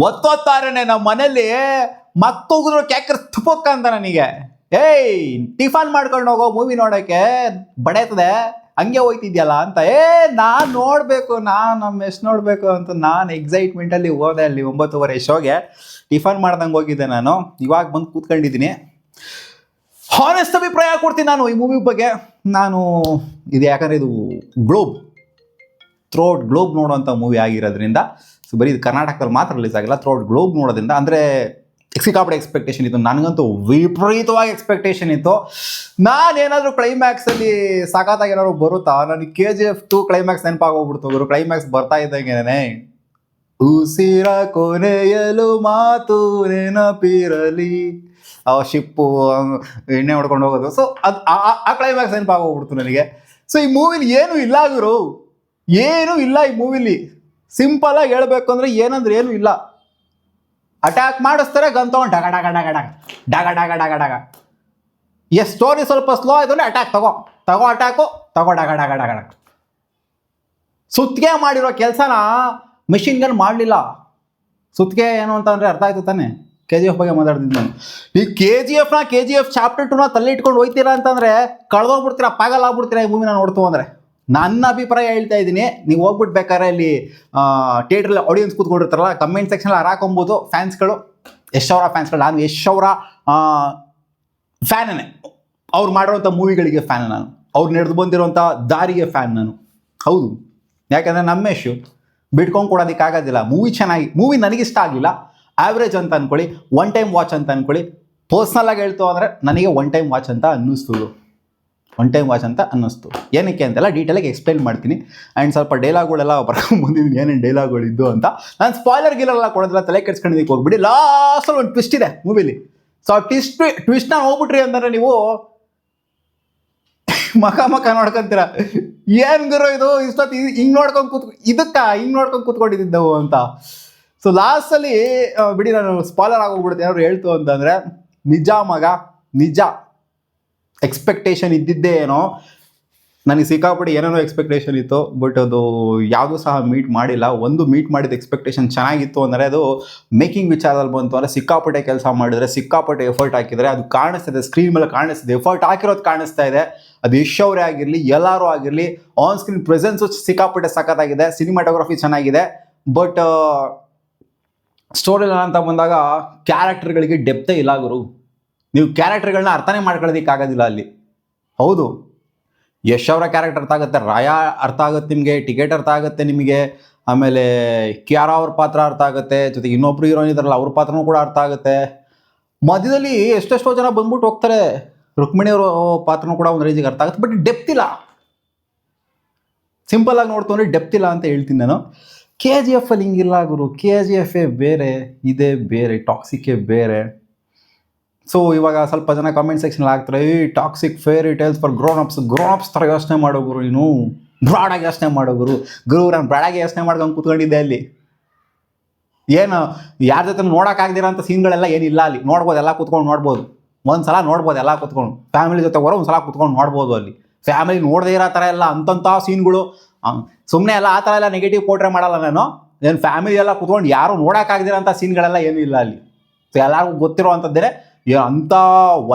ಒತ್ತೊತ್ತಾರನೆ ನಮ್ಮ ಮನೇಲಿ ಮಕ್ಕೋಗಿದ್ರು ಕ್ಯಾಕರ್ ತುಪ್ಪಕ್ಕ ಅಂತ ನನಗೆ. ಟಿಫನ್ ಮಾಡ್ಕೊಂಡು ಹೋಗೋ ಮೂವಿ ನೋಡೋಕ್ಕೆ ಬಡೇತದೆ, ಹಂಗೆ ಹೋಯ್ತಿದ್ಯಲ್ಲ ಅಂತ. ನಾನು ನೋಡಬೇಕು, ನಮ್ಮ ಎಷ್ಟು ನೋಡಬೇಕು ಅಂತ ನಾನು ಎಕ್ಸೈಟ್ಮೆಂಟಲ್ಲಿ ಹೋದೆ ಅಲ್ಲಿ 9:30 ಶೋಗೆ. ಟಿಫನ್ ಮಾಡ್ದಂಗೆ ಹೋಗಿದ್ದೆ ನಾನು. ಇವಾಗ ಬಂದು ಕೂತ್ಕೊಂಡಿದ್ದೀನಿ. ಹಾನೆಸ್ಟ್ ಅಭಿಪ್ರಾಯ ಕೊಡ್ತೀನಿ ನಾನು ಈ ಮೂವಿ ಬಗ್ಗೆ. ಇದು ಯಾಕಂದರೆ ಇದು ಥ್ರೋಟ್ ಗ್ಲೋಬ್ ನೋಡುವಂಥ ಮೂವಿ ಆಗಿರೋದ್ರಿಂದ, ಸೊ ಬರೀ ಇದು ಕರ್ನಾಟಕದಲ್ಲಿ ಮಾತ್ರ ರಿಲೀಸ್ ಆಗಿಲ್ಲ, ಥ್ರೋಟ್ ಗ್ಲೋಬ್ ನೋಡೋದ್ರಿಂದ ಅಂದರೆ ಸಿಕ್ಕಾಪಟ್ಟೆ ಎಕ್ಸ್ಪೆಕ್ಟೇಷನ್ ಇತ್ತು. ನನಗಂತೂ ವಿಪರೀತವಾಗಿ ಎಕ್ಸ್ಪೆಕ್ಟೇಷನ್ ಇತ್ತು. ನಾನೇನಾದರೂ ಕ್ಲೈಮ್ಯಾಕ್ಸಲ್ಲಿ ಸಖತ್ತಾಗಿ ಏನಾದ್ರು ಬರುತ್ತಾ, ನನಗೆ KGF 2 ಕ್ಲೈಮ್ಯಾಕ್ಸ್ ನೆನಪಾಗೋಗ್ಬಿಡ್ತು. ಕ್ಲೈಮ್ಯಾಕ್ಸ್ ಬರ್ತಾ ಇದ್ದಂಗೆನೇ ಉಸಿರ ಕೊನೆಯಲು ಮಾತು ನೆನಪಿರಲಿ, ಶಿಪ್ಪು ಎಣ್ಣೆ ಹೊಡ್ಕೊಂಡು ಹೋಗೋದು. ಸೊ ಅದು ಆ ಕ್ಲೈಮ್ಯಾಕ್ಸ್ ನೆನಪಾಗೋಗ್ಬಿಡ್ತು ನನಗೆ. ಸೊ ಈ ಮೂವಿಲಿ ಏನೂ ಇಲ್ಲ ಗುರು, ಏನೂ ಇಲ್ಲ ಈ ಮೂವಿಲಿ. ಸಿಂಪಲಾಗಿ ಹೇಳ್ಬೇಕು ಅಂದರೆ ಏನೂ ಇಲ್ಲ. ಅಟ್ಯಾಕ್ ಮಾಡಿಸ್ತಾರೆ, ಗನ್ ತಗೊಂಡು ಡಗ ಡಗ ಡಗ ಡಗ ಡಗ ಡಗ ಡಗ ಡಗ. ಸ್ಟೋರಿ ಸ್ವಲ್ಪ ಸ್ಲೋ ಆಯಿತು ಅಂದರೆ ಅಟ್ಯಾಕ್ ತಗೋ ಅಟ್ಯಾಕು ತಗೋ ಡಗ ಡಗ ಡಗ ಡಗ. ಸುತ್ತಿಗೆ ಮಾಡಿರೋ ಕೆಲಸನ ಮೆಷಿನ್ ಗನ್ ಮಾಡಲಿಲ್ಲ. ಸುತ್ತಿಗೆ ಏನು ಅಂತಂದರೆ ಅರ್ಥ ಆಯ್ತು ತಾನೆ? KGF ಬಗ್ಗೆ ಮಾತಾಡ್ತಿದ್ದು ನಾನು. ಈ KGF ಚಾಪ್ಟರ್ 2ನ ತಲೆ ಇಟ್ಕೊಂಡು ಹೋಯ್ತೀರಾ ಅಂತಂದರೆ ಕಳೆದೋಗ್ಬಿಡ್ತೀರಾ, ಪಾಗಲ್ ಆಗ್ಬಿಡ್ತೀರಾ ಈ ಮೂವಿನ ನೋಡ್ತು ಅಂದರೆ. ನನ್ನ ಅಭಿಪ್ರಾಯ ಹೇಳ್ತಾ ಇದ್ದೀನಿ. ನೀವು ಹೋಗ್ಬಿಟ್ಟು ಬೇಕಾದ್ರೆ ಇಲ್ಲಿ ಥಿಯೇಟ್ರಲ್ಲಿ ಆಡಿಯನ್ಸ್ ಕೂತ್ಕೊಂಡಿರ್ತಾರಲ್ಲ, ಕಮೆಂಟ್ ಸೆಕ್ಷನಲ್ಲಿ ಹಾಕೊಂಬೋದು ಫ್ಯಾನ್ಸ್ಗಳು, ಯಶ್ ಅವರ ಫ್ಯಾನ್ಸ್ಗಳು. ನಾನು ಯಶ್ ಅವರ ಫ್ಯಾನೇ. ಅವ್ರು ಮಾಡಿರೋಂಥ ಮೂವಿಗಳಿಗೆ ಫ್ಯಾನ್ ನಾನು, ಅವ್ರು ನಡೆದು ಬಂದಿರೋಂಥ ದಾರಿಗೆ ಫ್ಯಾನ್ ನಾನು. ಹೌದು, ಯಾಕಂದರೆ ನಮ್ಮ ಯಶು ಬಿಟ್ಕೊಂಡು ಕೊಡೋದಕ್ಕಾಗೋದಿಲ್ಲ. ಮೂವಿ ನನಗಿಷ್ಟ ಆಗಿಲ್ಲ, ಆ್ಯಾವ್ರೇಜ್ ಅಂತ ಅಂದ್ಕೊಳ್ಳಿ, ಒನ್ ಟೈಮ್ ವಾಚ್ ಅಂತ ಅಂದ್ಕೊಳ್ಳಿ. ಪರ್ಸ್ನಲಾಗಿ ಹೇಳ್ತು ಅಂದರೆ ನನಗೆ ಒನ್ ಟೈಮ್ ವಾಚ್ ಅಂತ ಅನ್ನಿಸ್ತು. ಏನಕ್ಕೆ ಅಂತೆಲ್ಲ ಡೀಟೇಲಾಗಿ ಎಕ್ಸ್ಪ್ಲೈನ್ ಮಾಡ್ತೀನಿ. ಆ್ಯಂಡ್ ಸ್ವಲ್ಪ ಡೈಲಾಗ್ಗಳೆಲ್ಲ ಬರ್ಕೊಂಡ್ಬಂದಿದ್ದೀನಿ, ಏನೇನು ಡೈಲಾಗ್ಗಳಿದ್ದು ಅಂತ. ನಾನು ಸ್ಪಾಯ್ಲರ್ ಗಿಲೆಲ್ಲ ಕೊಡೋದಿಲ್ಲ, ತಲೆ ಕೆಡ್ಸ್ಕೊಂಡಿದ್ದಕ್ಕೆ ಹೋಗ್ಬಿಡಿ. ಲಾಸ್ಟಲ್ಲಿ ಒಂದು ಟ್ವಿಸ್ಟ್ ಇದೆ ಮೂವಿಲಿ. ಸೊ ಆ ಟ್ವಿಸ್ಟ್ನ ಹೋಗ್ಬಿಟ್ರಿ ಅಂತಂದರೆ ನೀವು ಮಕ ನೋಡ್ಕೊಂತೀರ, ಏನು ಗುರು ಇದು ಇಷ್ಟೊತ್ತು ಹಿಂಗೆ ನೋಡ್ಕೊಂಡು ಕೂತ್ಕೊಂಡಿದ್ದೆವು ಅಂತ. ಸೊ ಲಾಸ್ಟಲ್ಲಿ ಬಿಡಿ, ನಾನು ಸ್ಪಾಯ್ಲರ್ ಆಗೋಗ್ಬಿಡುತ್ತೆ ಏನಾದ್ರು ಹೇಳ್ತು ಅಂತಂದರೆ. ನಿಜ ಎಕ್ಸ್ಪೆಕ್ಟೇಷನ್ ಇದ್ದಿದ್ದೇ ಏನೋ, ನನಗೆ ಸಿಕ್ಕಾಪಟ್ಟೆ ಏನೇನೋ ಎಕ್ಸ್ಪೆಕ್ಟೇಷನ್ ಇತ್ತು, ಬಟ್ ಅದು ಯಾವುದೂ ಸಹ ಮೀಟ್ ಮಾಡಿಲ್ಲ. ಒಂದು ಮೀಟ್ ಮಾಡಿದ ಎಕ್ಸ್ಪೆಕ್ಟೇಷನ್ ಚೆನ್ನಾಗಿತ್ತು ಅಂದರೆ ಅದು ಮೇಕಿಂಗ್ ವಿಚಾರದಲ್ಲಿ ಬಂತು ಅಂದರೆ ಸಿಕ್ಕಾಪಟ್ಟೆ ಕೆಲಸ ಮಾಡಿದರೆ, ಸಿಕ್ಕಾಪಟ್ಟೆ ಎಫರ್ಟ್ ಹಾಕಿದರೆ ಅದು ಕಾಣಿಸ್ತಿದೆ, ಸ್ಕ್ರೀನ್ ಮೇಲೆ ಕಾಣಿಸ್ತಿದೆ, ಎಫರ್ಟ್ ಹಾಕಿರೋದು ಕಾಣಿಸ್ತಾ ಇದೆ. ಅದು ಯಶ್ ಅವರೇ ಆಗಿರಲಿ, ಎಲ್ಲರೂ ಆಗಿರಲಿ, ಆನ್ ಸ್ಕ್ರೀನ್ ಪ್ರೆಸೆನ್ಸು ಸಿಕ್ಕಾಪಟ್ಟೆ ಸಖತ್ತಾಗಿದೆ, ಸಿನಿಮಾಟೋಗ್ರಫಿ ಚೆನ್ನಾಗಿದೆ. ಬಟ್ ಸ್ಟೋರಿ ಅಂತ ಬಂದಾಗ ಕ್ಯಾರೆಕ್ಟರ್ಗಳಿಗೆ ಡೆಪ್ತೇ ಇಲ್ಲ ಗುರು. ನೀವು ಕ್ಯಾರೆಕ್ಟರ್ಗಳನ್ನ ಅರ್ಥನೇ ಮಾಡ್ಕೊಳ್ಳೋದಕ್ಕಾಗೋದಿಲ್ಲ ಅಲ್ಲಿ. ಹೌದು, ಯಶ್ ಅವರ ಕ್ಯಾರೆಕ್ಟರ್ ಅರ್ಥ ಆಗುತ್ತೆ, ರಾಯಾ ಅರ್ಥ ಆಗುತ್ತೆ ನಿಮಗೆ, ಟಿಕೆಟ್ ಅರ್ಥ ಆಗುತ್ತೆ ನಿಮಗೆ, ಆಮೇಲೆ ಕಿಯಾರಾ ಅವ್ರ ಪಾತ್ರ ಅರ್ಥ ಆಗುತ್ತೆ, ಜೊತೆಗೆ ಇನ್ನೊಬ್ರು ಹೀರೋಯಿನ್ ಇದ್ದಾರಲ್ಲ ಅವ್ರ ಪಾತ್ರನೂ ಕೂಡ ಅರ್ಥ ಆಗುತ್ತೆ. ಮಧ್ಯದಲ್ಲಿ ಎಷ್ಟೆಷ್ಟೋ ಜನ ಬಂದ್ಬಿಟ್ಟು ಹೋಗ್ತಾರೆ, ರುಕ್ಮಿಣಿ ಅವರ ಪಾತ್ರನೂ ಕೂಡ ಒಂದು ರೇಂಜಿಗೆ ಅರ್ಥ ಆಗುತ್ತೆ. ಬಟ್ ಡೆಪ್ತ್ ಇಲ್ಲ. ಸಿಂಪಲಾಗಿ ನೋಡ್ತು ಅಂದರೆ ಡೆಪ್ತ್ ಇಲ್ಲ ಅಂತ ಹೇಳ್ತೀನಿ ನಾನು. KGF ಅಲ್ಲಿ ಹಿಂಗಿಲ್ಲ ಗುರು. KGF ಬೇರೆ, ಇದೇ ಬೇರೆ, ಟಾಕ್ಸಿಕ್ಕೇ ಬೇರೆ. ಸೊ ಇವಾಗ ಸ್ವಲ್ಪ ಜನ ಕಾಮೆಂಟ್ ಸೆಕ್ಷನಲ್ಲಿ ಆಗ್ತಾರೆ, toxic fairy tales for grown ups ಥರ ಯೋಚನೆ ಮಾಡೋ ಗುರು, ನೀನು ಬ್ರಾಡಾಗಿ ಯೋಚನೆ ಮಾಡೋ ಗುರು. ನಾನು ಬ್ರಾಡಾಗಿ ಯೋಚನೆ ಮಾಡ್ಕೊಂಡು ಕೂತ್ಕೊಂಡಿದ್ದೆ ಅಲ್ಲಿ. ಏನು ಯಾರ ಜೊತೆ ನೋಡೋಕ್ಕಾಗ್ದಿರೋಂಥ ಸೀನ್ಗಳೆಲ್ಲ ಏನಿಲ್ಲ ಅಲ್ಲಿ. ನೋಡ್ಬೋದು, ಎಲ್ಲ ಕೂತ್ಕೊಂಡು ನೋಡ್ಬೋದು, ಒಂದು ಸಲ ನೋಡ್ಬೋದು, ಎಲ್ಲ ಕೂತ್ಕೊಂಡು ಫ್ಯಾಮಿಲಿ ಜೊತೆ ಒಂದು ಸಲ ಕೂತ್ಕೊಂಡು ನೋಡ್ಬೋದು. ಅಲ್ಲಿ ಫ್ಯಾಮಿಲಿ ನೋಡದೇ ಇರೋ ಥರ ಎಲ್ಲ ಅಂಥ ಸೀನ್ಗಳು, ಸುಮ್ಮನೆ ಎಲ್ಲ ಆ ಥರ ಎಲ್ಲ ನೆಗೆಟಿವ್ ಪೋರ್ಟ್ರೇ ಮಾಡಲ್ಲ ನಾನು. ಏನು ಫ್ಯಾಮಿಲಿ ಎಲ್ಲ ಕೂತ್ಕೊಂಡು ಯಾರು ನೋಡೋಕ್ಕಾಗ್ದಿರೋಂಥ ಸೀನ್ಗಳೆಲ್ಲ ಏನೂ ಇಲ್ಲ ಅಲ್ಲಿ. ಸೊ ಎಲ್ಲರಿಗೂ ಗೊತ್ತಿರೋ ಅಂಥದ್ದೇ ಅಂಥ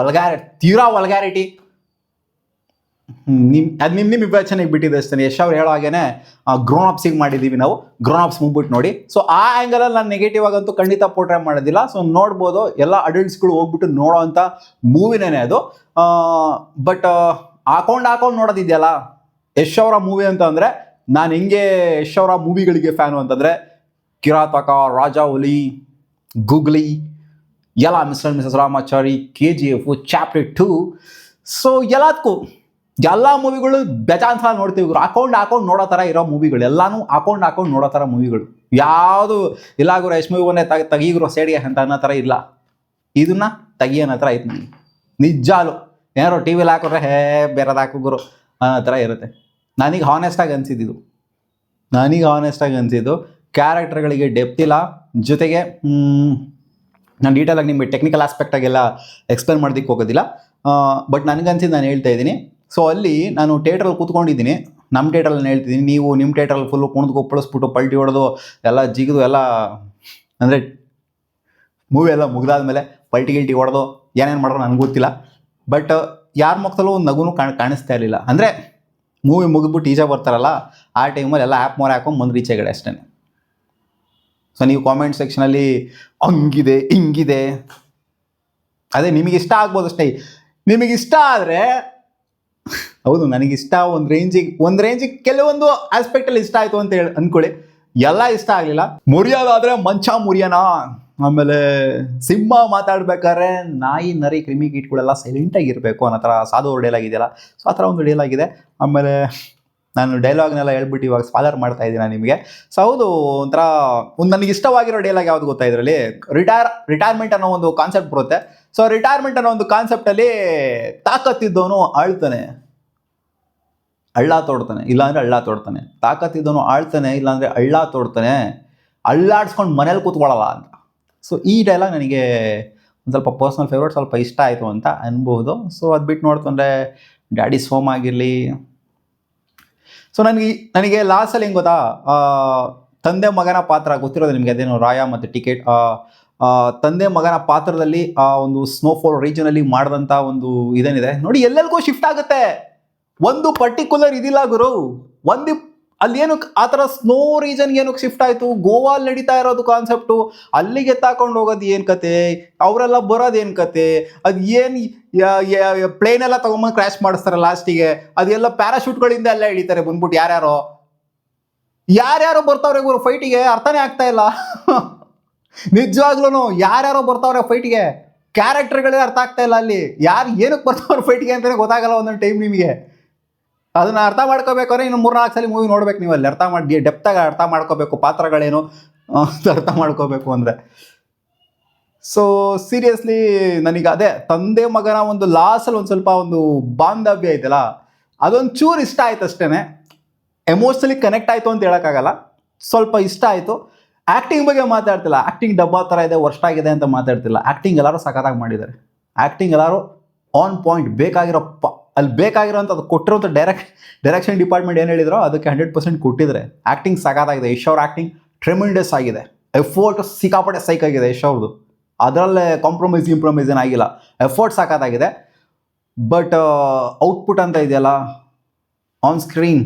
ತೀರಾ ವಲ್ಗ್ಯಾರಿಟಿ. ನಿಮ್ಮ ವಿವೇಚನೆಗೆ ಬಿಟ್ಟಿದೆ ಅಷ್ಟೇ. ಯಶ್ ಅವ್ರು ಹೇಳೋ ಹಾಗೇನೆ ಗ್ರೋನ್ ಅಪ್ಸಿಗೆ ಮಾಡಿದ್ದೀವಿ ನಾವು, ಗ್ರೋನ್ ಅಪ್ಸ್ ಮುಗ್ಬಿಟ್ಟು ನೋಡಿ. ಸೊ ಆ ಆ್ಯಂಗಲಲ್ಲಿ ನಾನು ನೆಗೆಟಿವ್ ಆಗಂತೂ ಖಂಡಿತ ಪೋರ್ಟ್ರೇ ಮಾಡೋದಿಲ್ಲ. ಸೊ ನೋಡ್ಬೋದು, ಎಲ್ಲ ಅಡಲ್ಟ್ಸ್ಗಳು ಹೋಗ್ಬಿಟ್ಟು ನೋಡೋ ಅಂಥ ಮೂವಿನೇ ಅದು. ಬಟ್ ಹಾಕೊಂಡು ನೋಡೋದಿದೆಯಲ್ಲ ಯಶ್ ಅವರ ಮೂವಿ ಅಂತ ಅಂದರೆ, ನಾನು ಹೆಂಗೆ ಯಶ್ ಅವರ ಮೂವಿಗಳಿಗೆ ಫ್ಯಾನು ಅಂತಂದರೆ ಕಿರಾತಕ, ರಾಜಾ ಹುಲಿ, ಗೂಗ್ಲಿ, ಎಲ್ಲ mister Mrs Ramachari, KGF chapter 2. So ಎಲ್ಲ ಮೂವಿಗಳು ಬೇಜಾನ್ ಸಲ ನೋಡ್ತೀವಿ. ಹಾಕೊಂಡು ನೋಡೋ ಥರ ಇರೋ ಮೂವಿಗಳು, ಎಲ್ಲನೂ ಹಾಕೊಂಡು ನೋಡೋ ಥರ ಮೂವಿಗಳು ಯಾವುದು ಇಲ್ಲ ಗುರು. ಯಶ್ ಮೂವಿ ಒಂದೇ ತೆಗೀಗುರು ಸೈಡ್ಗೆ ಅಂತ ಅನ್ನೋ ಥರ ಇಲ್ಲ. ಇದನ್ನ ತೆಗಿ ಅನ್ನೋ ಥರ ಐತೆ ನನಗೆ ನಿಜಾಲು. ಏನಾರು ಟಿ ವಿಲಿ ಹಾಕಿದ್ರೆ ಬೇರೆದು ಹಾಕು ಗುರು ಅನ್ನೋ ಥರ ಇರುತ್ತೆ. ನನಗೆ ಹಾನೆಸ್ಟಾಗಿ ಅನಿಸಿದ್ದು ಕ್ಯಾರೆಕ್ಟರ್ಗಳಿಗೆ ಡೆಪ್ತ್ ಇಲ್ಲ. ಜೊತೆಗೆ ನಾನು ಡೀಟೇಲಾಗಿ ನಿಮಗೆ ಟೆಕ್ನಿಕಲ್ ಆಸ್ಪೆಕ್ಟಾಗೆಲ್ಲ ಎಕ್ಸ್ಪ್ಲೇನ್ ಮಾಡೋದಕ್ಕೆ ಹೋಗೋದಿಲ್ಲ. ಬಟ್ ನನಗನ್ಸಿದ್ದು ನಾನು ಹೇಳ್ತಾ ಇದ್ದೀನಿ. ಸೊ ಅಲ್ಲಿ ನಾನು ಥಿಯೇಟ್ರಲ್ಲಿ ಕೂತ್ಕೊಂಡಿದ್ದೀನಿ, ನಮ್ಮ ಥಿಯೇಟ್ರಲ್ಲಿ ಹೇಳ್ತಿದ್ದೀನಿ, ನೀವು ನಿಮ್ಮ ಥಿಯೇಟ್ರಲ್ಲಿ ಫುಲ್ಲು ಕುಣಿದು ಕೊಪ್ಪಳಿಸ್ಬಿಟ್ಟು ಪಲ್ಟಿ ಹೊಡೆದು ಎಲ್ಲ ಜಿಗಿದು ಎಲ್ಲ ಅಂದರೆ ಮೂವಿ ಎಲ್ಲ ಮುಗಿದಾದ್ಮೇಲೆ ಪಲ್ಟಿ ಗಿಲ್ಟಿ ಹೊಡೆದು ಏನೇನು ಮಾಡೋದು ನನಗೆ ಗೊತ್ತಿಲ್ಲ. ಬಟ್ ಯಾರ ಮುಖದಲ್ಲೂ ಒಂದು ನಗುನು ಕಾಣಿಸ್ತಾ ಇರಲಿಲ್ಲ. ಅಂದರೆ ಮೂವಿ ಮುಗಿದ್ಬಿಟ್ಟು ಈಜೆ ಬರ್ತಾರಲ್ಲ ಆ ಟೈಮಲ್ಲಿ ಎಲ್ಲ ಆ್ಯಪ್ ಮೋರೆ ಹಾಕೊಂಡು ಮುಂದೆ ರೀಚೆಗಡೆ ಅಷ್ಟೇ. ಸೊ ನೀವು ಕಾಮೆಂಟ್ ಸೆಕ್ಷನಲ್ಲಿ ಹಂಗಿದೆ ಹಿಂಗಿದೆ, ಅದೇ ನಿಮಗಿಷ್ಟ ಆಗ್ಬೋದು ಅಷ್ಟೇ. ನಿಮಗಿಷ್ಟ ಆದರೆ ಹೌದು, ನನಗಿಷ್ಟ ಒಂದು ರೇಂಜಿಗೆ ಕೆಲವೊಂದು ಆಸ್ಪೆಕ್ಟಲ್ಲಿ ಇಷ್ಟ ಆಯಿತು ಅಂತ ಹೇಳಿ ಅಂದ್ಕೊಳ್ಳಿ. ಎಲ್ಲ ಇಷ್ಟ ಆಗಲಿಲ್ಲ. ಮುರಿಯೋದಾದರೆ ಮಂಚ ಮುರಿಯೋಣ. ಆಮೇಲೆ ಸಿಂಹ ಮಾತಾಡ್ಬೇಕಾದ್ರೆ ನಾಯಿ ನರಿ ಕ್ರಿಮಿ ಕೀಟ್ಗಳೆಲ್ಲ ಸೈಲೆಂಟಾಗಿರಬೇಕು ಅನ್ನೋ ಥರ ಸಾಧು ಡೈಲಾಗ್ ಇದೆಯಲ್ಲ, ಸೊ ಆ ಥರ ಒಂದು ಡೈಲಾಗ್ ಇದೆ. ಆಮೇಲೆ ನಾನು ಡೈಲಾಗ್ನೆಲ್ಲ ಹೇಳ್ಬಿಟ್ಟು ಇವಾಗ ಸ್ಪಾಲರ್ ಮಾಡ್ತಾ ಇದ್ದೀನಿ ನಿಮಗೆ. ಸೊ ಹೌದು, ಒಂಥರ ಒಂದು ನನಗೆ ಇಷ್ಟವಾಗಿರೋ ಡೈಲಾಗ್ ಯಾವುದು ಗೊತ್ತಾ ಇದರಲ್ಲಿ, ರಿಟೈರ್ಮೆಂಟ್ ಅನ್ನೋ ಒಂದು ಕಾನ್ಸೆಪ್ಟ್ ಬರುತ್ತೆ. ಸೊ ರಿಟೈರ್ಮೆಂಟ್ ಅನ್ನೋ ಒಂದು ಕಾನ್ಸೆಪ್ಟಲ್ಲಿ ತಾಕತ್ತಿದ್ದವನು ಆಳ್ತಾನೆ, ಹಳ್ಳ ತೋಡ್ತಾನೆ, ಇಲ್ಲಾಂದರೆ ಹಳ್ಳ ತೋಡ್ತಾನೆ. ತಾಕತ್ತಿದ್ದವನು ಆಳ್ತಾನೆ, ಇಲ್ಲಾಂದರೆ ಹಳ್ಳ ತೋಡ್ತಾನೆ, ಹಳ್ಳಾಡ್ಸ್ಕೊಂಡು ಮನೇಲಿ ಕೂತ್ಕೊಳ್ಳಲ್ಲ ಅಂತ. ಸೊ ಈ ಡೈಲಾಗ್ ನನಗೆ ಒಂದು ಸ್ವಲ್ಪ ಪರ್ಸ್ನಲ್ ಫೇವ್ರೇಟ್, ಸ್ವಲ್ಪ ಇಷ್ಟ ಆಯಿತು ಅಂತ ಅನ್ಬೋದು. ಸೊ ಅದು ಬಿಟ್ಟು ನೋಡ್ಕೊಂಡ್ರೆ ಡ್ಯಾಡಿ ಸೋಮ್ ಆಗಿರಲಿ. ಸೊ ನನಗೆ ಲಾಸ್ಟಲ್ಲಿ ಹೆಂಗೆ ಗೊತ್ತಾ, ತಂದೆ ಮಗನ ಪಾತ್ರ ಗೊತ್ತಿರೋದು ನಿಮಗೆ, ಅದೇನು ರಾಯ ಮತ್ತು ಟಿಕೆಟ್. ತಂದೆ ಮಗನ ಪಾತ್ರದಲ್ಲಿ ಆ ಒಂದು ಸ್ನೋಫಾಲ್ ರೀಜನಲ್ಲಿ ಮಾಡಿದಂಥ ಒಂದು ಇದೇನಿದೆ ನೋಡಿ, ಎಲ್ಲೆಲ್ಗೂ ಶಿಫ್ಟ್ ಆಗುತ್ತೆ. ಒಂದು ಪರ್ಟಿಕ್ಯುಲರ್ ಇದಿಲ್ಲ ಗುರು. ಅಲ್ಲಿ ಏನಕ್ಕೆ ಆ ಥರ ಸ್ನೋ ರೀಜನ್ಗೆ ಏನಕ್ಕೆ ಶಿಫ್ಟ್ ಆಯಿತು? ಗೋವಾಲ್ಲಿ ನಡೀತಾ ಇರೋದು ಕಾನ್ಸೆಪ್ಟು, ಅಲ್ಲಿಗೆ ಎತ್ತಾಕೊಂಡು ಹೋಗೋದು ಏನು ಕತೆ, ಅವರೆಲ್ಲ ಬರೋದು ಏನು ಕತೆ, ಅದು ಏನು ಪ್ಲೇನ್ ಎಲ್ಲ ತೊಗೊಂಬಂದು ಕ್ರ್ಯಾಶ್ ಮಾಡಿಸ್ತಾರೆ ಲಾಸ್ಟಿಗೆ, ಅದೆಲ್ಲ ಪ್ಯಾರಾಶೂಟ್ಗಳಿಂದ ಎಲ್ಲ ಹಿಡಿತಾರೆ ಬಂದ್ಬಿಟ್ಟು. ಯಾರ್ಯಾರೋ ಬರ್ತಾವ್ರೆ ಗುರು ಫೈಟಿಗೆ, ಅರ್ಥನೇ ಆಗ್ತಾ ಇಲ್ಲ. ನಿಜವಾಗ್ಲೂ ಯಾರ್ಯಾರೋ ಬರ್ತಾವ್ರೆ ಫೈಟಿಗೆ, ಕ್ಯಾರೆಕ್ಟರ್ಗಳೇ ಅರ್ಥ ಆಗ್ತಾ ಇಲ್ಲ. ಅಲ್ಲಿ ಯಾರು ಏನಕ್ಕೆ ಬರ್ತಾವ್ರೆ ಫೈಟಿಗೆ ಅಂತಲೇ ಗೊತ್ತಾಗಲ್ಲ ಒಂದೊಂದು ಟೈಮ್ ನಿಮಗೆ. ಅದನ್ನು ಅರ್ಥ ಮಾಡ್ಕೋಬೇಕಾದ್ರೆ ಇನ್ನು 3-4 ಸಲ ಮೂವಿ ನೋಡ್ಬೇಕು ನೀವು. ಅಲ್ಲಿ ಡೆಪ್ತಾಗಿ ಅರ್ಥ ಮಾಡ್ಕೋಬೇಕು, ಪಾತ್ರಗಳೇನು ಅರ್ಥ ಮಾಡ್ಕೋಬೇಕು ಅಂದರೆ. ಸೊ ಸೀರಿಯಸ್ಲಿ ನನಗೆ ಅದೇ ತಂದೆ ಮಗನ ಒಂದು ಲಾಸಲ್ಲಿ ಒಂದು ಸ್ವಲ್ಪ ಒಂದು ಬಾಂಧವ್ಯ ಐತಲ್ಲ, ಅದೊಂದು ಚೂರು ಇಷ್ಟ ಆಯ್ತು ಅಷ್ಟೇ. ಎಮೋಷ್ನಲಿ ಕನೆಕ್ಟ್ ಆಯಿತು ಅಂತ ಹೇಳೋಕ್ಕಾಗಲ್ಲ, ಸ್ವಲ್ಪ ಇಷ್ಟ ಆಯಿತು. ಆ್ಯಕ್ಟಿಂಗ್ ಬಗ್ಗೆ ಮಾತಾಡ್ತಿಲ್ಲ, ಆ್ಯಕ್ಟಿಂಗ್ ಡಬ್ಬಾ ಥರ ಇದೆ, ವರ್ಷ ಆಗಿದೆ ಅಂತ ಮಾತಾಡ್ತಿಲ್ಲ. ಆ್ಯಕ್ಟಿಂಗ್ ಎಲ್ಲರೂ ಸಖತ್ತಾಗಿ ಮಾಡಿದ್ದಾರೆ. ಆ್ಯಕ್ಟಿಂಗ್ ಎಲ್ಲರೂ ಆನ್ ಪಾಯಿಂಟ್, ಅಲ್ಲಿ ಬೇಕಾಗಿರೋಂಥ ಅದು ಕೊಟ್ಟಿರೋಂಥ ಡೈರೆಕ್ಷನ್ ಡಿಪಾರ್ಟ್ಮೆಂಟ್ ಏನು ಹೇಳಿದ್ರೋ ಅದಕ್ಕೆ 100% ಕೊಟ್ಟಿದ್ದಾರೆ. ಆ್ಯಕ್ಟಿಂಗ್ ಸಖತ್ತಾಗಿದೆ. ಯಶ್ ಅವ್ರ ಆ್ಯಕ್ಟಿಂಗ್ ಟ್ರೆಮೆಂಡಸ್ ಆಗಿದೆ. ಎಫೋರ್ಟ್ ಸಿಕ್ಕಾಪಟ್ಟೆ ಸೈಕಾಗಿದೆ ಯಶ್ ಅವ್ರದ್ದು. ಅದರಲ್ಲೇ ಕಾಂಪ್ರಮೈಸ್ ಏನಾಗಿಲ್ಲ. ಎಫೋರ್ಟ್ ಸಖತ್ತಾಗಿದೆ. ಬಟ್ ಔಟ್ಪುಟ್ ಅಂತ ಇದೆಯಲ್ಲ, ಆನ್ ಸ್ಕ್ರೀನ್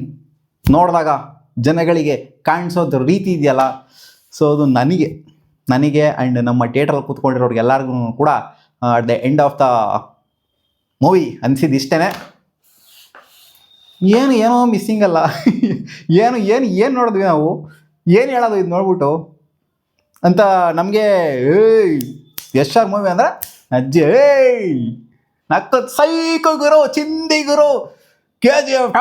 ನೋಡಿದಾಗ ಜನಗಳಿಗೆ ಕಾಣಿಸೋದು ರೀತಿ ಇದೆಯಲ್ಲ, ಸೊ ಅದು ನನಗೆ ಆ್ಯಂಡ್ ನಮ್ಮ ಥಿಯೇಟ್ರಲ್ಲಿ ಕೂತ್ಕೊಂಡಿರೋರಿಗೆ ಎಲ್ಲರಿಗೂ ಕೂಡ at the end of the movie ಅನಿಸಿದ್ದು ಇಷ್ಟೇ. ಏನೋ ಮಿಸ್ಸಿಂಗ್ ಅಲ್ಲ. ಏನು ನೋಡಿದ್ವಿ ನಾವು, ಏನು ಹೇಳೋದು ಇದು ನೋಡ್ಬಿಟ್ಟು ಅಂತ ನಮಗೆ. ಯಶ್ ಅವ್ರ ಮೂವಿ ಅಂದರೆ ಅಜ್ಜಿ ನಕ್ಕದ್ ಸೈಕೋ ಗುರು, ಚಿಂದಿ ಗುರು, KGF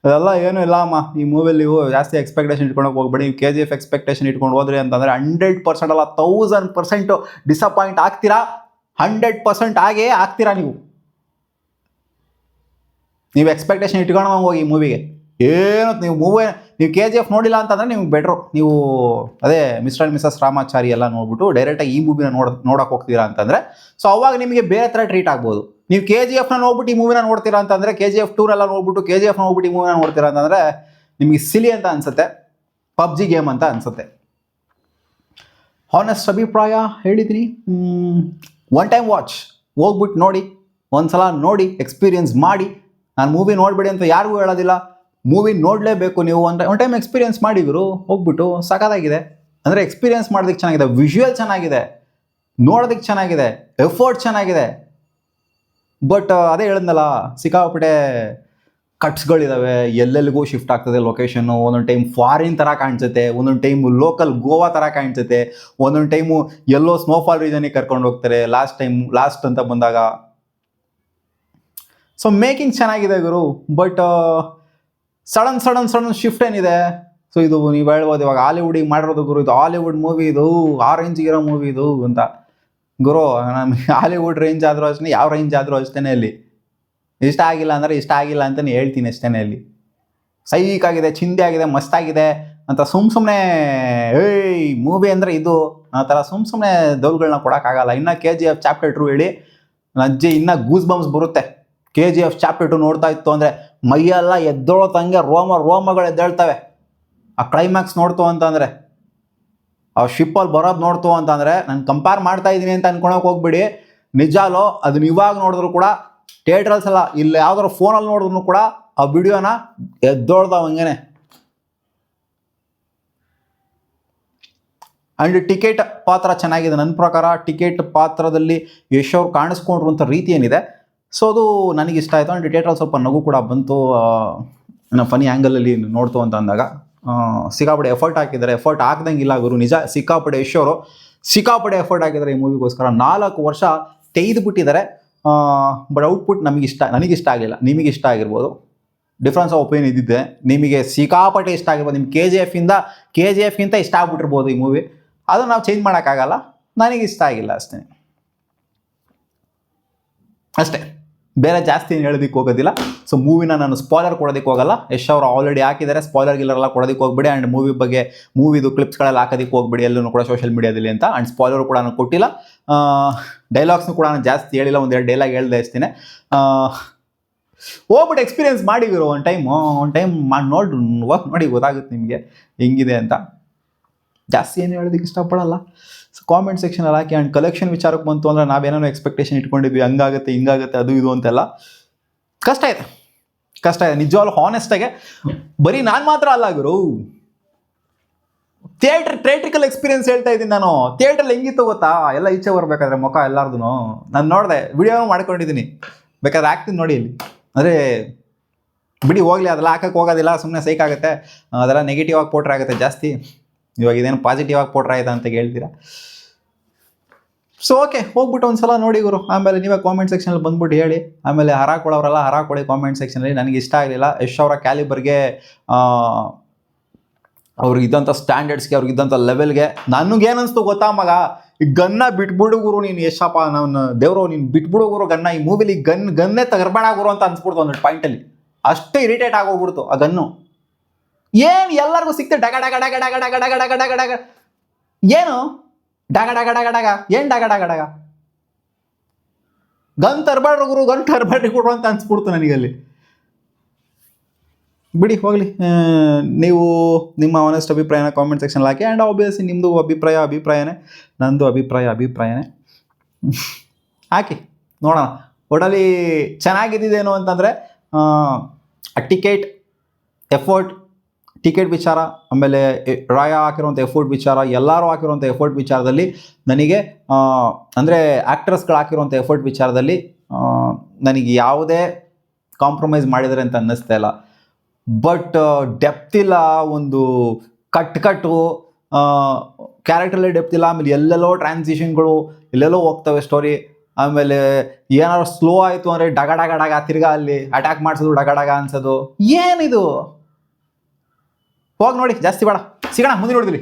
ಅದೆಲ್ಲ ಏನೂ ಇಲ್ಲ ಅಮ್ಮ ಈ ಮೂವಿಯಲ್ಲಿ. ನೀವು ಜಾಸ್ತಿ ಎಕ್ಸ್ಪೆಕ್ಟೇಷನ್ ಇಟ್ಕೊಂಡು ಹೋಗ್ಬೇಡಿ. ನೀವು KGF ಎಕ್ಸ್ಪೆಕ್ಟೇಷನ್ ಇಟ್ಕೊಂಡು ಹೋದ್ರಿ ಅಂತಂದರೆ 100% ಅಲ್ಲ 1000% ಡಿಸಪಾಯಿಂಟ್ ಆಗ್ತೀರಾ. 100% ಆಗೇ ಆಗ್ತೀರಾ. ನೀವು ಎಕ್ಸ್ಪೆಕ್ಟೇಷನ್ ಇಟ್ಕೊಂಡು ಹೋಗಿ ಮೂವಿಗೆ. ಏನು ನೀವು KGF ನೋಡಿಲ್ಲ ಅಂತಂದರೆ ನಿಮ್ಗೆ ಬೆಟ್ರು. ನೀವು ಅದೇ ಮಿಸ್ಟರ್ ಆ್ಯಂಡ್ ಮಿಸಸ್ ರಾಮಾಚಾರಿ ಎಲ್ಲ ನೋಡ್ಬಿಟ್ಟು ಡೈರೆಕ್ಟಾಗಿ ಈ ಮೂವಿನ ನೋಡೋಕೆ ಹೋಗ್ತೀರಾ ಅಂತಂದರೆ, ಸೊ ಅವಾಗ ನಿಮಗೆ ಬೇರೆ ಥರ ಟ್ರೀಟ್ ಆಗ್ಬೋದು. ನೀವು KGFನ ನೋಡ್ಬಿಟ್ಟು ಈ ಮೂವಿನ ನೋಡ್ತೀರಾ ಅಂತಂದರೆ, KGF 2 ನೋಡ್ಬಿಟ್ಟು KGF ನೋಡ್ಬಿಟ್ಟು ಈ ಮೂವಿನ ನೋಡ್ತೀರಾ ಅಂತಂದರೆ ನಿಮಗೆ ಸಿಲಿ ಅಂತ ಅನಿಸುತ್ತೆ, PUBG ಗೇಮ್ ಅಂತ ಅನಿಸುತ್ತೆ. ಹಾನೆಸ್ಟ್ ಅಭಿಪ್ರಾಯ ಹೇಳಿದ್ದೀನಿ. ಒನ್ ಟೈಮ್ ವಾಚ್, ಹೋಗ್ಬಿಟ್ಟು ನೋಡಿ, ಒಂದ್ಸಲ ನೋಡಿ ಎಕ್ಸ್ಪೀರಿಯನ್ಸ್ ಮಾಡಿ. ನಾನು ಮೂವಿ ನೋಡಬೇಡಿ ಅಂತ ಯಾರಿಗೂ ಹೇಳೋದಿಲ್ಲ, ಮೂವಿ ನೋಡಲೇಬೇಕು. ನೀವು ಒನ್ ಟೈಮ್ ಎಕ್ಸ್ಪೀರಿಯನ್ಸ್ ಮಾಡಿ ಗುರು, ಹೋಗ್ಬಿಟ್ಟು ಸಖತ್ತಾಗಿದೆ. ಅಂದರೆ ಎಕ್ಸ್ಪೀರಿಯನ್ಸ್ ಮಾಡೋದಕ್ಕೆ ಚೆನ್ನಾಗಿದೆ, ವಿಜುವಲ್ ಚೆನ್ನಾಗಿದೆ, ನೋಡೋದಕ್ಕೆ ಚೆನ್ನಾಗಿದೆ, ಎಫರ್ಟ್ ಚೆನ್ನಾಗಿದೆ. ಬಟ್ ಅದೇ ಹೇಳಿದ್ನಲ್ಲ, ಸಿಕ್ಕಾಪಟ್ಟೆ ಕಟ್ಸ್ಗಳಿದ್ದಾವೆ, ಎಲ್ಲೆಲ್ಲಿಗೂ ಶಿಫ್ಟ್ ಆಗ್ತದೆ ಲೊಕೇಶನ್ನು. ಒಂದೊಂದು ಟೈಮ್ ಫಾರಿನ್ ಥರ ಕಾಣಿಸುತ್ತೆ, ಒಂದೊಂದು ಟೈಮು ಲೋಕಲ್ ಗೋವಾ ಥರ ಕಾಣಿಸುತ್ತೆ, ಒಂದೊಂದು ಟೈಮು ಎಲ್ಲೋ ಸ್ನೋಫಾಲ್ ರೀಜನಿಗೆ ಕರ್ಕೊಂಡು ಹೋಗ್ತಾರೆ ಲಾಸ್ಟ್ ಅಂತ ಬಂದಾಗ. ಸೊ ಮೇಕಿಂಗ್ ಚೆನ್ನಾಗಿದೆ ಗುರು, ಬಟ್ ಸಡನ್ ಶಿಫ್ಟ್ ಏನಿದೆ. ಸೊ ಇದು ನೀವು ಹೇಳ್ಬೋದು ಇವಾಗ ಹಾಲಿವುಡಿಗೆ ಮಾಡಿರೋದು ಗುರು, ಇದು ಹಾಲಿವುಡ್ ಮೂವಿ, ಇದು ಆ ರೇಂಜಿಗಿರೋ ಮೂವಿ ಇದು ಅಂತ. ಗುರು ನಮಗೆ ಹಾಲಿವುಡ್ ರೇಂಜ್ ಆದರೂ ಅಷ್ಟೇ, ಯಾವ ರೇಂಜ್ ಆದರೂ ಅಷ್ಟೇ. ಅಲ್ಲಿ ಇಷ್ಟ ಆಗಿಲ್ಲ ಅಂದರೆ ಇಷ್ಟ ಆಗಿಲ್ಲ ಅಂತಲೇ ಹೇಳ್ತೀನಿ ಅಷ್ಟೇ. ಅಲ್ಲಿ ಸೈಕಾಗಿದೆ, ಚಿಂದಿ ಆಗಿದೆ, ಮಸ್ತಾಗಿದೆ ಅಂತ ಸುಮ್ಮನೆ ಮೂವಿ ಅಂದರೆ ಇದು ಆ ಥರ ಸುಮ್ಮನೆ ದೌಲ್ಗಳನ್ನ ಕೊಡೋಕ್ಕಾಗಲ್ಲ. ಇನ್ನು KGF ಚಾಪ್ಟರ್ 2 ಹೇಳಿ ನನ್ನ ಅಜ್ಜಿ ಇನ್ನೂ ಗೂಸ್ ಬಂಪ್ಸ್ ಬರುತ್ತೆ. KGF ಚಾಪ್ಟರ್ 2 ನೋಡ್ತಾ ಇತ್ತು ಅಂದರೆ ಮೈಯೆಲ್ಲ ಎದ್ದೋಳೋ ತಂಗೆ ರೋಮಗಳು ಎದ್ದೇಳ್ತವೆ. ಆ ಕ್ಲೈಮ್ಯಾಕ್ಸ್ ನೋಡ್ತು ಅಂತಂದರೆ, ಆ ಶಿಪ್ಪಲ್ಲಿ ಬರೋದು ನೋಡ್ತು ಅಂತಂದರೆ, ನಾನು ಕಂಪೇರ್ ಮಾಡ್ತಾ ಇದ್ದೀನಿ ಅಂತ ಅನ್ಕೊಳಕ್ಕೆ ಹೋಗ್ಬಿಡಿ. ನಿಜಾಲೋ ಅದನ್ನ ಇವಾಗ ನೋಡಿದ್ರು ಕೂಡ ಥಿಯೇಟ್ರಲ್ಸ್ ಅಲ್ಲ, ಇಲ್ಲಿ ಯಾವ್ದಾದ್ರು ಫೋನಲ್ಲಿ ನೋಡಿದ್ರು ಕೂಡ ಆ ವಿಡಿಯೋನ ಎದ್ದೋಳ್ದಾವ ಹಂಗೇನೆ. ಆ್ಯಂಡ್ ಟಿಕೆಟ್ ಪಾತ್ರ ಚೆನ್ನಾಗಿದೆ ನನ್ನ ಪ್ರಕಾರ. ಟಿಕೆಟ್ ಪಾತ್ರದಲ್ಲಿ ಯಶ್ ಅವ್ರು ಕಾಣಿಸ್ಕೊಂಡಿರುವಂಥ ರೀತಿ ಏನಿದೆ, ಸೊ ಅದು ನನಗಿಷ್ಟ ಆಯಿತು. ಆ್ಯಂಡ್ ಥಿಯೇಟ್ರಲ್ಲಿ ಸ್ವಲ್ಪ ನಗು ಕೂಡ ಬಂತು, ಫನಿ ಆ್ಯಂಗಲಲ್ಲಿ ನೋಡ್ತು ಅಂತ ಅಂದಾಗ. ಸಿಕ್ಕಾಪಡೆ ಎಫರ್ಟ್ ಹಾಕಿದ್ದಾರೆ, ಎಫರ್ಟ್ ಹಾಕ್ದಂಗಿಲ್ಲ ಗುರು, ನಿಜ. ಸಿಕ್ಕಾಪಡೆ ಯಶ್ ಅವರು ಸಿಕ್ಕಾಪಡೆ ಎಫರ್ಟ್ ಹಾಕಿದ್ದಾರೆ ಈ ಮೂವಿಗೋಸ್ಕರ. 4 ವರ್ಷ ತೆಗೆದುಬಿಟ್ಟಿದ್ದಾರೆ. ಬಟ್ ಔಟ್ಪುಟ್ ನನಗಿಷ್ಟ ಆಗಲಿಲ್ಲ, ನಿಮಗಿಷ್ಟ ಆಗಿರ್ಬೋದು. ಡಿಫ್ರೆನ್ಸ್ ಆಫ್ ಒಪಿನಿಯನ್ ಇದ್ದಿದ್ದೆ. ನಿಮಗೆ ಸಿಕ್ಕಾಪಟ್ಟೆ ಇಷ್ಟ ಆಗಿರ್ಬೋದು, ನಿಮ್ಮ KGF ಗಿಂತ ಇಷ್ಟ ಆಗ್ಬಿಟ್ಟಿರ್ಬೋದು ಈ ಮೂವಿ. ಅದನ್ನು ನಾವು ಚೇಂಜ್ ಮಾಡೋಕ್ಕಾಗಲ್ಲ. ನನಗೆ ಇಷ್ಟ ಆಗಿಲ್ಲ ಅಷ್ಟೇ. ಬೇರೆ ಜಾಸ್ತಿ ಏನು ಹೇಳೋದಕ್ಕೆ ಹೋಗೋದಿಲ್ಲ. ಸೊ ಮೂವಿನ ನಾನು ಸ್ಪಾಯ್ಲರ್ ಕೊಡೋದಕ್ಕೆ ಹೋಗಲ್ಲ. ಯಶ್ ಅವರು ಆಲ್ರೆಡಿ ಹಾಕಿದ್ದಾರೆ, ಸ್ಪಾಯ್ಲರ್ ಗಿಲ್ಲರೆಲ್ಲ ಕೊಡೋದಕ್ಕೆ ಹೋಗ್ಬಿಡಿ. ಆ್ಯಂಡ್ ಮೂವಿದು ಕ್ಲಿಪ್ಸ್ಗಳೆಲ್ಲ ಹಾಕೋದಕ್ಕೆ ಹೋಗ್ಬಿಡಿ ಎಲ್ಲೂ ಕೂಡ ಸೋಷಿಯಲ್ ಮೀಡಿಯಾದಲ್ಲಿ ಅಂತ. ಆ್ಯಂಡ್ ಸ್ಪಾಯ್ಲರು ಕೂಡ ನಾನು ಕೊಟ್ಟಿಲ್ಲ, ಡೈಲಾಗ್ಸ್ನು ಕೂಡ ನಾನು ಜಾಸ್ತಿ ಹೇಳಿಲ್ಲ, 1-2 ಡೈಲಾಗ್ ಹೇಳ್ದೆ ಅಷ್ಟೇ. ಹೋಗ್ಬಿಟ್ಟು ಎಕ್ಸ್ಪೀರಿಯನ್ಸ್ ಮಾಡಿದ್ರು ಒಂದು ಟೈಮ್ ನೋಡಿ ಗೊತ್ತಾಗುತ್ತೆ ನಿಮಗೆ ಹೆಂಗಿದೆ ಅಂತ. ಜಾಸ್ತಿ ಏನು ಹೇಳೋದಕ್ಕೆ ಇಷ್ಟಪಡಲ್ಲ. ಸೊ ಕಾಮೆಂಟ್ ಸೆಕ್ಷನಲ್ಲಿ ಹಾಕಿ. ಆ್ಯಂಡ್ ಕಲೆಕ್ಷನ್ ವಿಚಾರಕ್ಕೆ ಬಂತು ಅಂದರೆ ನಾವೇನೋ ಎಕ್ಸ್ಪೆಕ್ಟೇಷನ್ ಇಟ್ಕೊಂಡಿದ್ವಿ, ಹಂಗಾಗುತ್ತೆ ಹಿಂಗಾಗುತ್ತೆ ಅದು ಇದು ಅಂತೆಲ್ಲ. ಕಷ್ಟ ಇದೆ ನಿಜವಾಗ್ಲೂ. ಹಾನೆಸ್ಟಾಗೆ ಬರೀ ನಾನು ಮಾತ್ರ ಅಲ್ಲ ಗುರು, ಥಿಯೇಟ್ರಿಕಲ್ ಎಕ್ಸ್ಪೀರಿಯನ್ಸ್ ಹೇಳ್ತಾ ಇದ್ದೀನಿ ನಾನು. ಥಿಯೇಟ್ರಲ್ಲಿ ಹೆಂಗಿತ್ತು ಗೊತ್ತಾ, ಎಲ್ಲ ಈಚೆ ಬರಬೇಕಾದ್ರೆ ಮುಖ ಎಲ್ಲಾರ್ದು ನಾನು ನೋಡಿದೆ, ವಿಡಿಯೋ ಮಾಡ್ಕೊಂಡಿದ್ದೀನಿ, ಬೇಕಾದ್ರೆ ಹಾಕ್ತೀನಿ ನೋಡಿ ಇಲ್ಲಿ. ಅಂದರೆ ಬಿಡಿ ಹೋಗಲಿ, ಅದೆಲ್ಲ ಹಾಕಕ್ಕೆ ಹೋಗೋದಿಲ್ಲ, ಸುಮ್ಮನೆ ಸೈಕಾಗುತ್ತೆ. ಅದೆಲ್ಲ ನೆಗೆಟಿವ್ ಆಗಿ ಪೋಟ್ರೆ ಆಗುತ್ತೆ ಜಾಸ್ತಿ. ಇವಾಗ ಇದೇನು ಪಾಸಿಟಿವ್ ಆಗಿ ಪೋಟ್ರೆ ಆಯ್ತಾ ಅಂತ ಹೇಳ್ತೀರಾ. ಸೊ ಓಕೆ, ಹೋಗ್ಬಿಟ್ಟು ಒಂದು ಸಲ ನೋಡಿ ಗುರು. ಆಮೇಲೆ ನೀವೇ ಕಾಮೆಂಟ್ ಸೆಕ್ಷನಲ್ಲಿ ಬಂದ್ಬಿಟ್ಟು ಹೇಳಿ. ಆಮೇಲೆ ಹರಾಕೊಳ್ಳೋರೆಲ್ಲ ಹರಾಕೊಳ್ಳಿ ಕಾಮೆಂಟ್ ಸೆಕ್ಷನಲ್ಲಿ. ನನಗೆ ಇಷ್ಟ ಆಗಲಿಲ್ಲ. ಯಶ್ ಅವರ ಕ್ಯಾಲಿಬರ್ಗೆ, ಅವ್ರಿಗಿದ್ದಂಥ ಸ್ಟ್ಯಾಂಡರ್ಡ್ಸ್ಗೆ, ಅವ್ರಿಗಿದ್ದಂಥ ಲೆವೆಲ್ಗೆ ನನಗೇನಿಸ್ತು ಗೊತ್ತಾ ಮಗ, ಈ ಗನ್ನ ಬಿಟ್ಬಿಡು ಗುರು ನೀನು. ಯಶಪ್ಪ ನಾನು ದೇವರು, ನೀನು ಬಿಟ್ಬಿಡು ಗುರು ಗನ್ನ. ಈ ಮೂವಿಲಿ ಗನ್ನೇ ತಗರ್ಬೇಡ ಗುರು ಅಂತ ಅನ್ಸ್ಬಿಡ್ತು ಒಂದು ಪಾಯಿಂಟಲ್ಲಿ. ಅಷ್ಟು ಇರಿಟೇಟ್ ಆಗೋಗ್ಬಿಡ್ತು ಆ ಗನ್ನು. ಏನು ಎಲ್ಲರಿಗೂ ಸಿಕ್ತೆ ಡಗ ಡಗ ಡಗ ಡಗ ಡಗ ಡಗ ಡಗ ಡಗ ಡಗ, ಏನು ಡಗ ಡಗ ಡಗ ಡಗ, ಏನು ಡಗ ಡಗ ಡಗ, ಗನ್ ತರಬೇಡ್ರಿ ಗುರು, ಗನ್ ತರಬೇಡ್ರಿ ಗುರು ಅಂತ ಅನ್ಸ್ಬಿಡ್ತು ನನಗಲ್ಲಿ. ಬಿಡಿ ಹೋಗಲಿ. ನೀವು ನಿಮ್ಮ ಆನೆಸ್ಟ್ ಅಭಿಪ್ರಾಯನ ಕಾಮೆಂಟ್ ಸೆಕ್ಷನಲ್ಲಿ ಹಾಕಿ. ಆ್ಯಂಡ್ ಆಬ್ವಿಯಸ್ಲಿ ನಿಮ್ಮದು ಅಭಿಪ್ರಾಯನೇ, ನಂದು ಅಭಿಪ್ರಾಯನೇ ಹಾಕಿ ನೋಡೋಣ. ಒಡಲಿ ಚೆನ್ನಾಗಿದ್ದೇನು ಅಂತಂದರೆ ಟಿಕೆಟ್ ವಿಚಾರ, ಆಮೇಲೆ ರಾಯ ಹಾಕಿರುವಂಥ ಎಫರ್ಟ್ ವಿಚಾರ, ಎಲ್ಲರೂ ಹಾಕಿರುವಂಥ ಎಫರ್ಟ್ ವಿಚಾರದಲ್ಲಿ ನನಗೆ ಅಂದರೆ ಆ್ಯಕ್ಟರ್ಸ್ಗಳು ಹಾಕಿರುವಂಥ ಎಫರ್ಟ್ ವಿಚಾರದಲ್ಲಿ ನನಗೆ ಯಾವುದೇ ಕಾಂಪ್ರಮೈಸ್ ಮಾಡಿದ್ದಾರೆ ಅಂತ ಅನ್ನಿಸ್ತಾ ಇಲ್ಲ. ಬಟ್ ಡೆಪ್ತ್ ಇಲ್ಲ, ಒಂದು ಕಟ್ಟು ಕ್ಯಾರೆಕ್ಟರ್ಲಿ ಡೆಪ್ತ್ ಇಲ್ಲ. ಆಮೇಲೆ ಎಲ್ಲೆಲ್ಲೋ ಟ್ರಾನ್ಸಿಷನ್ಗಳು ಎಲ್ಲೆಲ್ಲೋ ಹೋಗ್ತವೆ ಸ್ಟೋರಿ. ಆಮೇಲೆ ಏನಾದ್ರು ಸ್ಲೋ ಆಯಿತು ಅಂದರೆ ಡಗ ಡಗ ಡಗ ತಿರ್ಗಾ ಅಲ್ಲಿ ಅಟ್ಯಾಕ್ ಮಾಡಿಸೋದು, ಡಗ ಡಗ ಅನ್ಸೋದು, ಏನಿದು? ಹೋಗಿ ನೋಡಿ, ಜಾಸ್ತಿ ಬೇಡ. ಸಿಗೋಣ ಮುಂದಿನ ನೋಡಿದ್ವಿ.